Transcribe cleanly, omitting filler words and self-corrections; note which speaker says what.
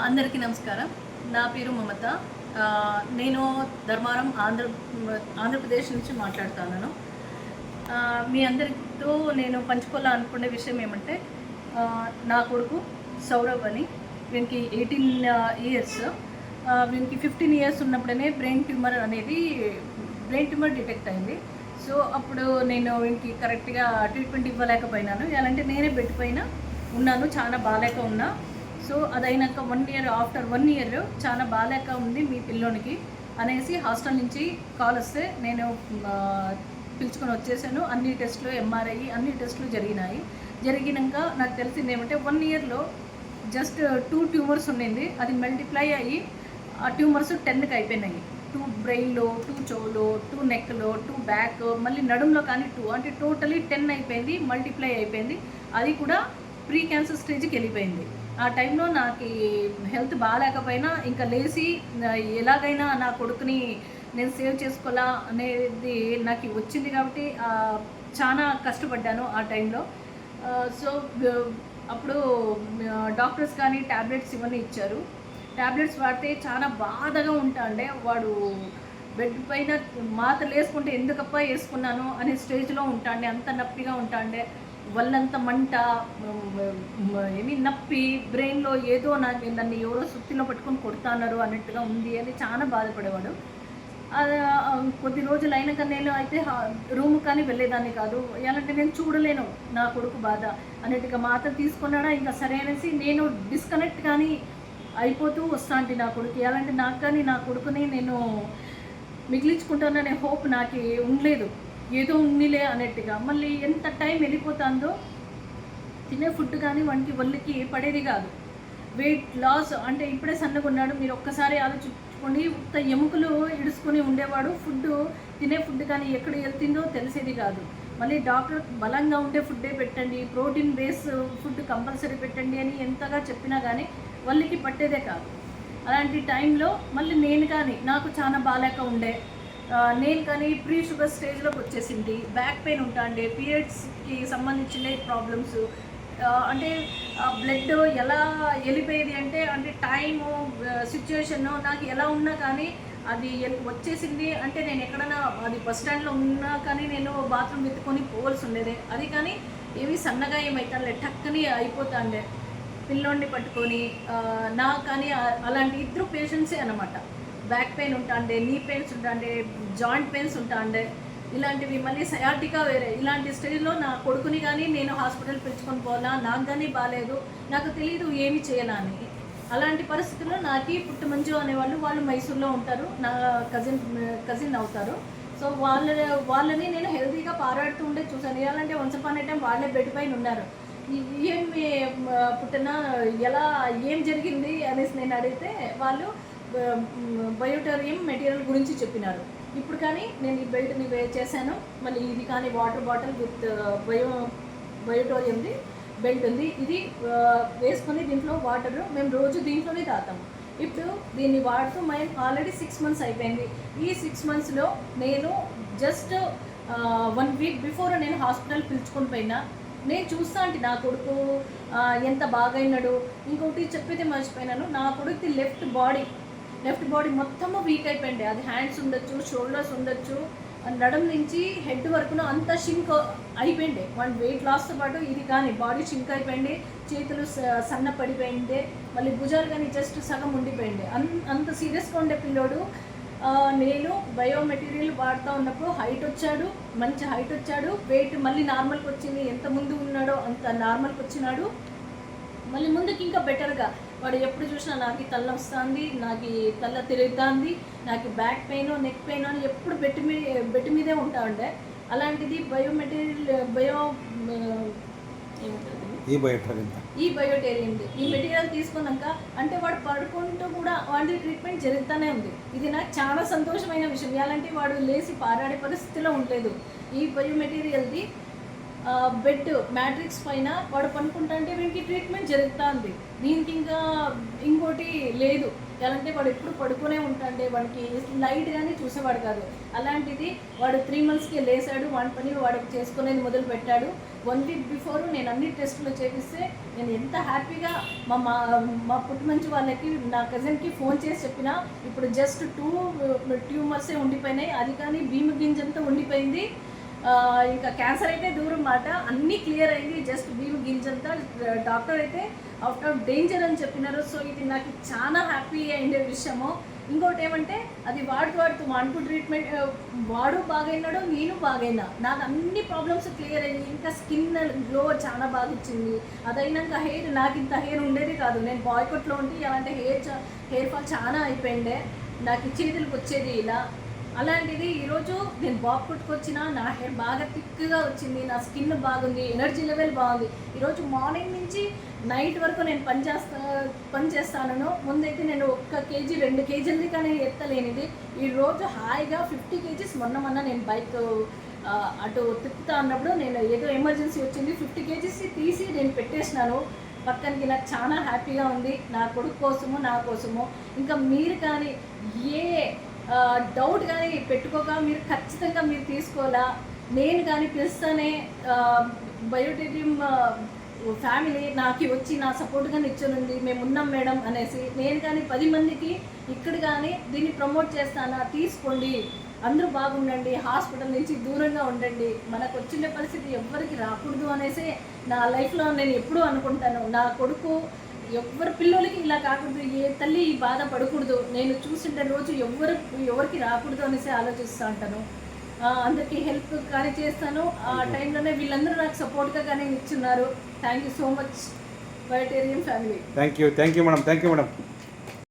Speaker 1: అందరికీ నమస్కారం. నా పేరు మమత. నేను ధర్మారం ఆంధ్రప్రదేశ్ నుంచి మాట్లాడుతున్నాను. మీ అందరితో నేను పంచుకోవాలనుకునే విషయం ఏమంటే, నా కొడుకు సౌరవ్ అని, వీనికి 18 ఇయర్స్. వీనికి 15 ఇయర్స్ ఉన్నప్పుడే బ్రెయిన్ ట్యూమర్ డిటెక్ట్ అయింది. సో అప్పుడు నేను వీనికి కరెక్ట్గా ట్రీట్మెంట్ ఇవ్వలేకపోయినాను. ఎలాంటి నేనే బెడ్ పైన ఉన్నాను, చాలా బాగాలేక ఉన్నా. సో అదైనాక 1 ఇయర్, ఆఫ్టర్ 1 ఇయర్ చాలా బాగాలేక ఉంది మీ పిల్లోనికి అనేసి హాస్టల్ నుంచి కాల్ వస్తే నేను పిలుచుకొని వచ్చేసాను. అన్ని టెస్టులు, ఎంఆర్ఐ అన్ని టెస్టులు జరిగినాక నాకు తెలిసింది ఏమంటే 1 ఇయర్లో జస్ట్ 2 ట్యూమర్స్ ఉండింది. అది మల్టిప్లై అయ్యి ఆ ట్యూమర్స్ 10కి అయిపోయినాయి. 2 బ్రెయిన్లో, 2 చెవులో, 2 నెక్లో, 2 బ్యాక్, మళ్ళీ నడుములో కానీ 2, అంటే టోటలీ 10 అయిపోయింది, మల్టిప్లై అయిపోయింది. అది కూడా ప్రీ క్యాన్సర్ స్టేజ్కి వెళ్ళిపోయింది. ఆ టైంలో నాకు హెల్త్ బాగాలేకపోయినా ఇంకా లేచి ఎలాగైనా నా కొడుకుని నేను సేవ్ చేసుకోవాలా అనేది నాకు వచ్చింది కాబట్టి చాలా కష్టపడ్డాను ఆ టైంలో. సో అప్పుడు డాక్టర్స్ కానీ ట్యాబ్లెట్స్ ఇవన్నీ ఇచ్చారు. ట్యాబ్లెట్స్ వాడితే చాలా బాధగా ఉంటాండే. వాడు బెడ్ పైన మాత్రలు వేసుకుంటే ఎందుకప్ప వేసుకున్నాను అనే స్టేజ్లో ఉంటాండే. అంత నొప్పిగా ఉంటాండే, వల్లంత మంట, నొప్పి, బ్రెయిన్లో ఏదో నన్ను ఎవరో సుత్తిలో పట్టుకొని కొడుతున్నారు అన్నట్టుగా ఉంది అని చాలా బాధపడేవాడు. కొద్ది రోజులు అయినాక నేను అయితే రూమ్ కానీ వెళ్ళేదాన్ని కాదు. ఎలాంటి నేను చూడలేను నా కొడుకు బాధ అన్నట్టుగా మాత్రం తీసుకున్నాడా. ఇంకా సరే అనేసి నేను డిస్కనెక్ట్ కానీ అయిపోతూ వస్తాంటి నా కొడుకు. ఎలాంటి నాకు కానీ నా కొడుకుని నేను మిగిలించుకుంటాననే హోప్ నాకు ఉండలేదు. ఏదో ఉన్నిలే అన్నట్టుగా. మళ్ళీ ఎంత టైం వెళ్ళిపోతుందో తినే ఫుడ్ కానీ వానికి ఒళ్ళకి పడేది కాదు. వెయిట్ లాస్ అంటే ఇప్పుడే సన్నగా ఉన్నాడు. మీరు ఒక్కసారి ఆలోచించుకోండి. ఉత్త ఎముకలు ఇడుచుకొని ఉండేవాడు. తినే ఫుడ్ కానీ ఎక్కడ వెళ్తుందో తెలిసేది కాదు. మళ్ళీ డాక్టర్ బలంగా ఉండే ఫుడ్డే పెట్టండి, ప్రోటీన్ బేస్ ఫుడ్ కంపల్సరీ పెట్టండి అని ఎంతగా చెప్పినా కానీ వాళ్ళకి పట్టేదే కాదు. అలాంటి టైంలో మళ్ళీ నేను కానీ నాకు చాలా బాగాలేక ఉండే, నేను కానీ ప్రీ షుగర్ స్టేజ్లోకి వచ్చేసింది. బ్యాక్ పెయిన్ ఉంటాండే, పీరియడ్స్కి సంబంధించిన ప్రాబ్లమ్స్, అంటే బ్లడ్ ఎలా వెళ్ళిపోయేది అంటే టైము, సిచ్యువేషను నాకు ఎలా ఉన్నా కానీ అది వచ్చేసింది. అంటే నేను ఎక్కడైనా అది బస్ స్టాండ్లో ఉన్నా కానీ నేను బాత్రూమ్ ఎత్తుకొని పోవాల్సి ఉండేది. అది కానీ ఏవి సన్నగా ఏమవుతానులే, టక్కని అయిపోతాండే పిల్లోడిని పట్టుకొని. నాకు కానీ అలాంటి 2 పేషెంట్సే అన్నమాట. బ్యాక్ పెయిన్ ఉంటాండే, నీ పెయిన్స్ ఉంటాండే, జాయింట్ పెయిన్స్ ఉంటాండే, ఇలాంటివి. మళ్ళీ సయాటికా వేరే. ఇలాంటి స్టేజ్లో నా కొడుకుని కానీ నేను హాస్పిటల్ పిలుచుకొని పోవాలా, నాకు కానీ బాగాలేదు, నాకు తెలియదు ఏమి చేయాలా అని. అలాంటి పరిస్థితుల్లో నాకు పుట్టమంజు అనేవాళ్ళు, వాళ్ళు మైసూర్లో ఉంటారు, నా కజిన్ అవుతారు. సో వాళ్ళని నేను హెల్తీగా పారాడుతూ ఉండే చూశాను. ఎలాంటి వన్స్ అపాన్ ఏ టైం వాళ్ళే బెడ్ పైన ఉన్నారు. ఏమి పుట్టిన ఎలా ఏం జరిగింది అనేసి నేను అడిగితే వాళ్ళు బయోటోరియం మెటీరియల్ గురించి చెప్పినారు. ఇప్పుడు కానీ నేను ఈ బెల్ట్ని చేశాను. మళ్ళీ ఇది కానీ వాటర్ బాటిల్ విత్ బయోటోరియంది బెల్ట్ ఉంది. ఇది వేసుకొని దీంట్లో వాటర్ మేము రోజు దీంట్లోనే తాగుతాము. ఇప్పుడు దీన్ని వాడుతూ మేము ఆల్రెడీ 6 months అయిపోయింది. ఈ 6 monthsలో నేను జస్ట్ 1 week బిఫోర్ నేను హాస్పిటల్ పిలుచుకొని పోయినా. నేను చూస్తా అంటే నా కొడుకు ఎంత బాగైనాడు. ఇంకొకటి చెప్పేది మర్చిపోయినాను, నా కొడుకు లెఫ్ట్ బాడీ మొత్తము వీక్ అయిపోయింది. అది హ్యాండ్స్ ఉండొచ్చు, షోల్డర్స్ ఉండొచ్చు, నడుం నుంచి హెడ్ వరకును అంతా షింక్ అయిపోయింది. వాడి వెయిట్ లాస్తో పాటు ఇది కానీ బాడీ షింక్ అయిపోయింది, చేతులు సన్న పడిపోయింది, మళ్ళీ భుజాలు కానీ జస్ట్ సగం ఉండిపోయింది. అంత సీరియస్గా ఉండే పిల్లోడు. నేను బయో మెటీరియల్ వాడుతూ ఉన్నప్పుడు మంచి హైట్ వచ్చాడు. వెయిట్ మళ్ళీ నార్మల్కి వచ్చింది. ఎంత ముందు ఉన్నాడో అంత నార్మల్కి వచ్చినాడు. మళ్ళీ ముందుకి ఇంకా బెటర్గా. వాడు ఎప్పుడు చూసినా నాకు తల వస్తుంది, నాకు తల తిరుగుతుంది, నాకు బ్యాక్ పెయిన్, నెక్ పెయిన్ అని ఎప్పుడు బెడ్ మీదే ఉంటా ఉండే. అలాంటిది ఈ బయోటేరియన్ ఈ మెటీరియల్ తీసుకున్నాక అంటే వాడు పడుకుంటూ కూడా వాడి ట్రీట్మెంట్ జరుగుతూనే ఉంది. ఇది నాకు చాలా సంతోషమైన విషయం. ఎలాంటి వాడు లేచి పారాడే పరిస్థితిలో ఉండలేదు. ఈ బయో మెటీరియల్ది బెడ్ మ్యాట్రిక్స్ పైన వాడు పనుకుంటా అంటే వీడికి ట్రీట్మెంట్ జరుగుతుంది. దీనికి ఇంకా ఇంకోటి లేదు. ఎలా అంటే వాడు ఎప్పుడు పడుకునే ఉంటాండే, వాడికి లైట్గానే చూసేవాడు కాదు. అలాంటిది వాడు 3 monthsకే లేసాడు, వాడి పని వాడు చేసుకునేది మొదలు పెట్టాడు. 1 week బిఫోర్ నేను అన్ని టెస్టులు చేపిస్తే నేను ఎంత హ్యాపీగా మా పుట్టుమంచి వాళ్ళకి, నా కజిన్కి ఫోన్ చేసి చెప్పిన, ఇప్పుడు జస్ట్ 2 ట్యూమర్సే ఉండిపోయినాయి, అది కానీ భీమ గింజంతా ఉండిపోయింది. ఇంకా క్యాన్సర్ అయితే దూరం మాట, అన్నీ క్లియర్ అయింది, జస్ట్ భీమ గింజంతా. డాక్టర్ అయితే అవుట్ ఆఫ్ డేంజర్ అని చెప్పినారు. సో ఇది నాకు చాలా హ్యాపీ అయిండే విషయము. ఇంకోటి ఏమంటే అది వాడుతూ మాన్పు ట్రీట్మెంట్ వాడు బాగైనాడు, నేను బాగైనా, నాకు అన్ని ప్రాబ్లమ్స్ క్లియర్ అయ్యి, ఇంకా స్కిన్ గ్లో చాలా బాగా ఇచ్చింది. అదైనాక హెయిర్, నాకు ఇంత హెయిర్ ఉండేది కాదు, నేను బాయ్కట్లో ఉంటే ఇలాంటి హెయిర్ ఫాల్ చాలా అయిపోయిండే, నాకు చేతులకు వచ్చేది ఇలా. అలాంటిది ఈరోజు నేను బాబు పుట్టుకొచ్చిన, నా హెయిర్ బాగా థిక్గా వచ్చింది, నా స్కిన్ బాగుంది, ఎనర్జీ లెవెల్ బాగుంది. ఈరోజు మార్నింగ్ నుంచి నైట్ వరకు నేను పని చేస్తాను. ముందైతే నేను 1 kg 2 kgలది కానీ ఎత్తలేనిది, ఈరోజు హాయిగా 50 kgs. మొన్న నేను బైక్ అటు తిప్పుతా అన్నప్పుడు నేను ఏదో ఎమర్జెన్సీ వచ్చింది, 50 kgs తీసి నేను పెట్టేసినాను పక్కనకి. నాకు చాలా హ్యాపీగా ఉంది, నా కొడుకు కోసము, నా కోసము. ఇంకా మీరు కానీ ఏ డౌట్ కానీ పెట్టుకోక మీరు ఖచ్చితంగా మీరు తీసుకోవాలా. నేను కానీ పిలుస్తానే బయోటెరియం ఫ్యామిలీ నాకు వచ్చి నా సపోర్ట్గా నిల్చొనుంది, మేము ఉన్నాం మేడం అనేసి. నేను కానీ 10 మందికి ఇక్కడ కానీ దీన్ని ప్రమోట్ చేస్తానా, తీసుకోండి, అందరూ బాగుండండి, హాస్పిటల్ నుంచి దూరంగా ఉండండి. మనకు వచ్చిన పరిస్థితి ఎవ్వరికి రాకూడదు అనేసి నా లైఫ్లో నేను ఎప్పుడూ అనుకుంటాను. నా కొడుకు ఎవరి పిల్లలకి ఇలా కాకూడదు, ఏ తల్లి ఈ బాధ పడకూడదు, నేను చూసిండే రోజు ఎవరికి రాకూడదు అనేసి ఆలోచిస్తూ ఉంటాను. అందరికీ హెల్ప్ కానీ చేస్తాను. ఆ టైంలోనే వీళ్ళందరూ నాకు సపోర్ట్గా కానీ ఇచ్చున్నారు. థ్యాంక్ యూ సో మచ్ బయోటేరియన్ ఫ్యామిలీ.
Speaker 2: Thank you madam.